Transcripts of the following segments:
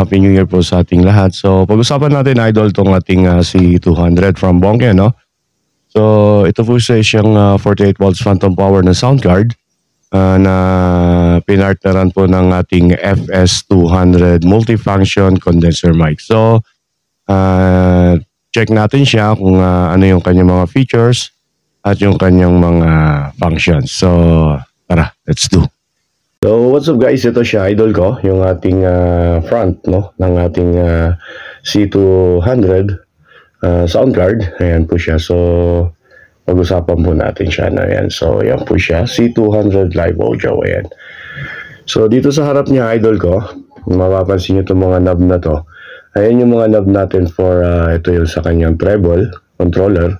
Happy New Year po sa ating lahat. So, pag-usapan natin, Idol, itong ating C200 from Bongke, no? So, ito po siya siyang 48 volts phantom power na sound card na pinartneran po ng ating FS200 multifunction condenser mic. So, check natin siya kung ano yung kanyang mga features at yung kanyang mga functions. So, tara, let's do. So, what's up guys? Ito siya, idol ko, yung ating front, no, ng ating C200 sound card. Ayan po siya. So, pag-usapan po natin siya na yan. So, ayan po siya, C200 Live Audio. Ayan. So, dito sa harap niya, idol ko, mapapansin nyo itong mga knob na to. Ayan yung mga knob natin for, ito yung sa kanyang treble controller.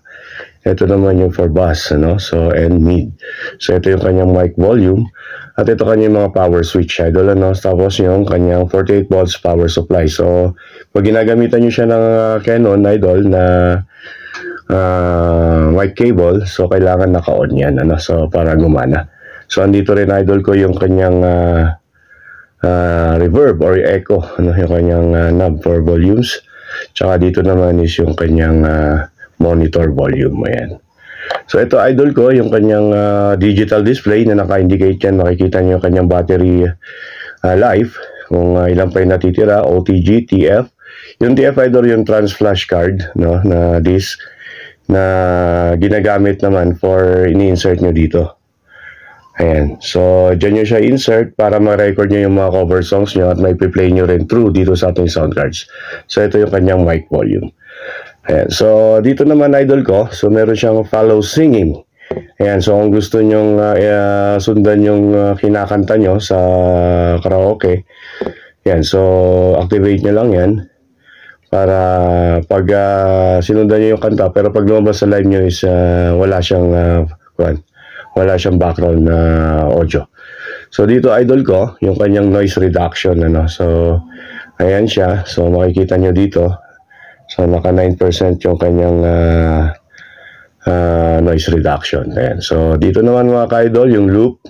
Ito naman yung for bass, ano? So, and mid. So, ito yung kanyang mic volume. At ito kanyang mga power switch, idol, ano? Tapos yung kanyang 48 volts power supply. So, pag ginagamitan nyo siya ng Canon, idol, na mic cable, so, kailangan naka-on yan, ano? So, para gumana. So, andito rin, idol ko, yung kanyang reverb or echo, ano? Yung kanyang knob for volumes. Tsaka dito naman is yung kanyang monitor volume. Ayan. So ito, idol ko, yung kanyang digital display na naka-indicate yan. Makikita nyo yung kanyang battery life, kung ilan pa yung natitira, OTG, TF. Yung TF, idol, yung trans flash card, no, na disc na ginagamit naman for ini-insert nyo dito. Ayan. So, dyan nyo siya insert para ma-record nyo yung mga cover songs nyo at may play nyo rin through dito sa ating sound cards. So, ito yung kanyang mic volume. Ayan. So, dito naman, idol ko, so meron siyang follow singing. Ayan. So, kung gusto nyong sundan yung kinakanta nyo sa karaoke, ayan. So, activate nyo lang yan para pag sinundan nyo yung kanta, pero pag lumabas sa live nyo is wala siyang background na audio. So, dito, idol ko, yung kanyang noise reduction, ano. So, ayan siya. So, makikita nyo dito. So, naka 9% yung kanyang noise reduction. Ayan. So, dito naman mga ka-idol, yung loop.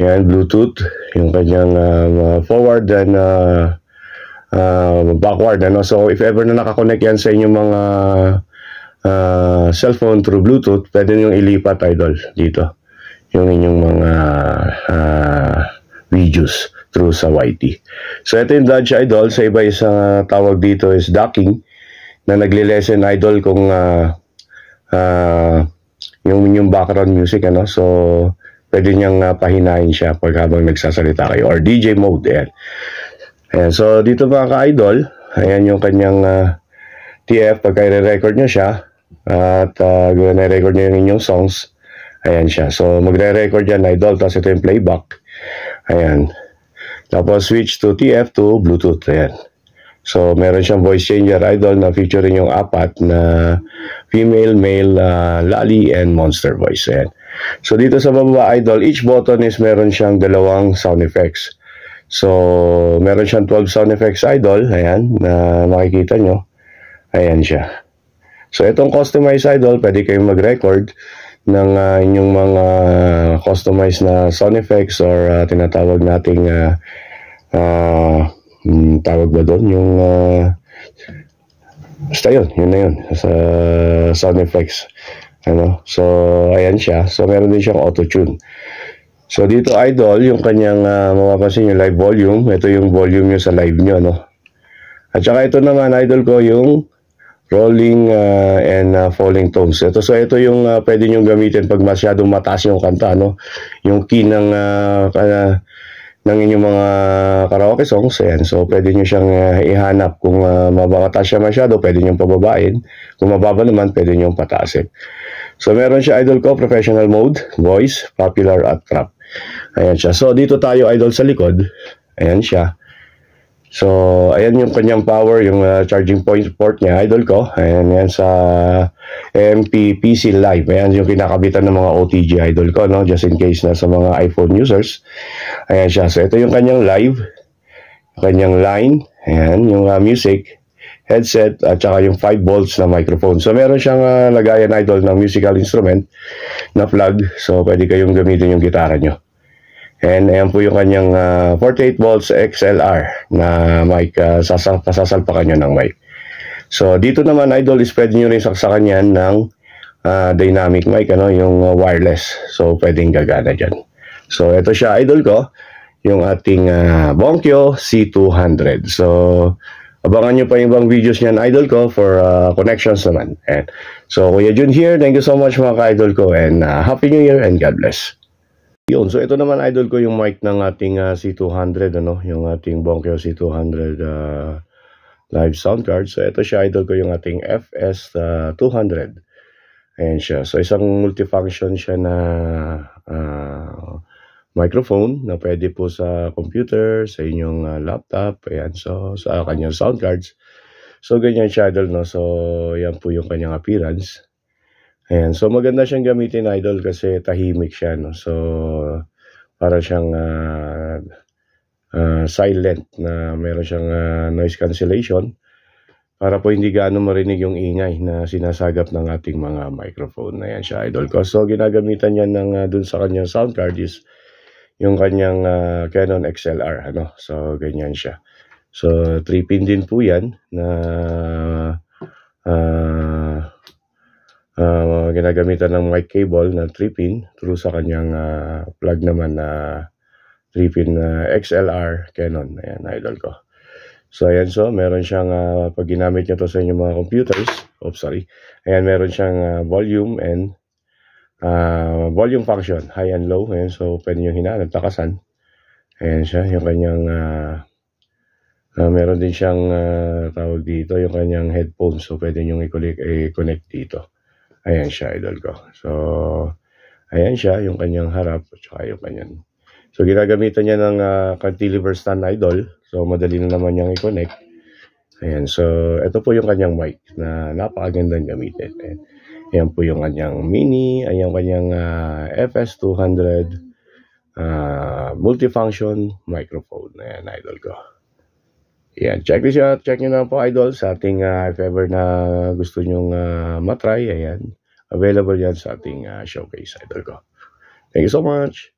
Ayan, Bluetooth. Yung kanyang forward and backward. Ano? So, if ever na nakakonect yan sa inyong mga cellphone through Bluetooth, pwede nyo ilipat, idol, dito. Yung inyong mga videos through sa YT. So, ito yung Dodge, idol. Sa iba isang tawag dito is docking, na nagle-lesson, idol, kung yung background music, ano. So, pwede niyang pahinahin siya pag habang nagsasalita kayo, or DJ mode. Ayan. Ayan. So, dito mga ka-idol, ayan yung kanyang TF. Pagka i-record nyo siya at i-record nyo yung inyong songs, ayan siya. So, magre-record yan, idol. Tapos ito yung playback. Ayan. Tapos switch to TF to Bluetooth. Ayan. So, meron siyang voice changer, idol, na featuring yung apat na female, male, lali, and monster voice. Ayan. So, dito sa baba, idol, each button is meron siyang dalawang sound effects. So, meron siyang 12 sound effects, idol. Ayan, na makikita nyo. Ayan siya. So, itong customized, idol, pwede kayong mag-record ng inyong mga customized na sound effects or tinatawag nating tawag ba doon? Yung basta yun na yun sa sound effects, ano. So, ayan siya. So, meron din siyang auto-tune. So, dito, idol, yung kanyang mapapansin yung live volume. Ito yung volume nyo sa live nyo, no. At saka ito naman, idol ko, yung rolling and falling tones. So, ito yung pwede nyo gamitin pag masyadong mataas yung kanta, no. Yung key ng inyong mga karaoke songs. Ayan. So, pwede nyo siyang ihanap. Kung mabangata siya masyado, pwede nyo pababain. Kung mababa naman, pwede nyo pataasin. So, meron siya, idol ko, professional mode, voice, popular, at trap. Ayan siya. So, dito tayo, idol, sa likod. Ayan siya. So, ayan yung kanyang power, yung charging port niya, idol ko. Ayan yan sa MPPC Live. Ayan yung kinakabitan ng mga OTG, idol ko, no? Just in case na sa mga iPhone users. Ayan siya. So, ito yung kanyang live, yung kanyang line, ayan, yung music, headset, at saka yung 5 volts na microphone. So, meron siyang lagayan, idol, ng musical instrument na plug. So, pwede kayong gamitin yung gitara nyo. And ayan po yung kanyang 48 volts XLR na mic, sasalpakan nyo ng mic. So dito naman idol is pwede nyo rin saksakan yan ng dynamic mic, yung wireless. So pwedeng gagana dyan. So ito siya idol ko, yung ating Bonkyo C200. So abangan nyo pa yung ibang videos niyan idol ko for connections naman. And so Kuya Jun here, thank you so much mga ka-idol ko, and Happy New Year and God bless. Yun, so ito naman idol ko yung mic ng ating C200, yung ating Bonkyo C200 live sound card. So ito siya idol ko, yung ating FS200. Ayan siya. So isang multifunction siya na microphone na pwede po sa computer, sa inyong laptop, ayan, so sa kanyang sound cards. So ganyan siya idol, So yan po yung kanyang appearance. Ayan, so maganda siyang gamitin idol kasi tahimik siya, So para siyang silent, na meron siyang noise cancellation para po hindi gaano marinig yung ingay na sinasagap ng ating mga microphone. Ayan siya idol ko. So ginagamitan niya ng dun sa kanyang sound card is yung kanyang Canon XLR, So ganyan siya. So 3-pin din po yan na ginagamitan ng mic cable na 3-pin through sa kanyang plug naman na 3-pin XLR Canon. Ayan, idol ko. So ayan, so meron siyang pag ginamit nyo to sa inyong mga computers, ayan, meron siyang volume and volume function, high and low. Ayan, so pwede nyo hinaan at takasan. Ayan siya, yung kanyang meron din siyang tawag dito, yung kanyang headphones. So pwede nyo i-connect dito. Ayan siya idol ko. So ayan siya, yung kanyang harap at saka yung kanyang. So ginagamitan niya ng cantilever stand idol. So madali na naman niyang i-connect. Ayan, so ito po yung kanyang mic na napakagandang gamitin. Ayan po yung kanyang mini, ayan kanyang FS200 multifunction microphone. Ayan idol ko. Ayan, check this out. Check nyo na po idol sa ating if ever na gusto nyong matry. Ayan, available yan sa ating showcase idol ko. Thank you so much.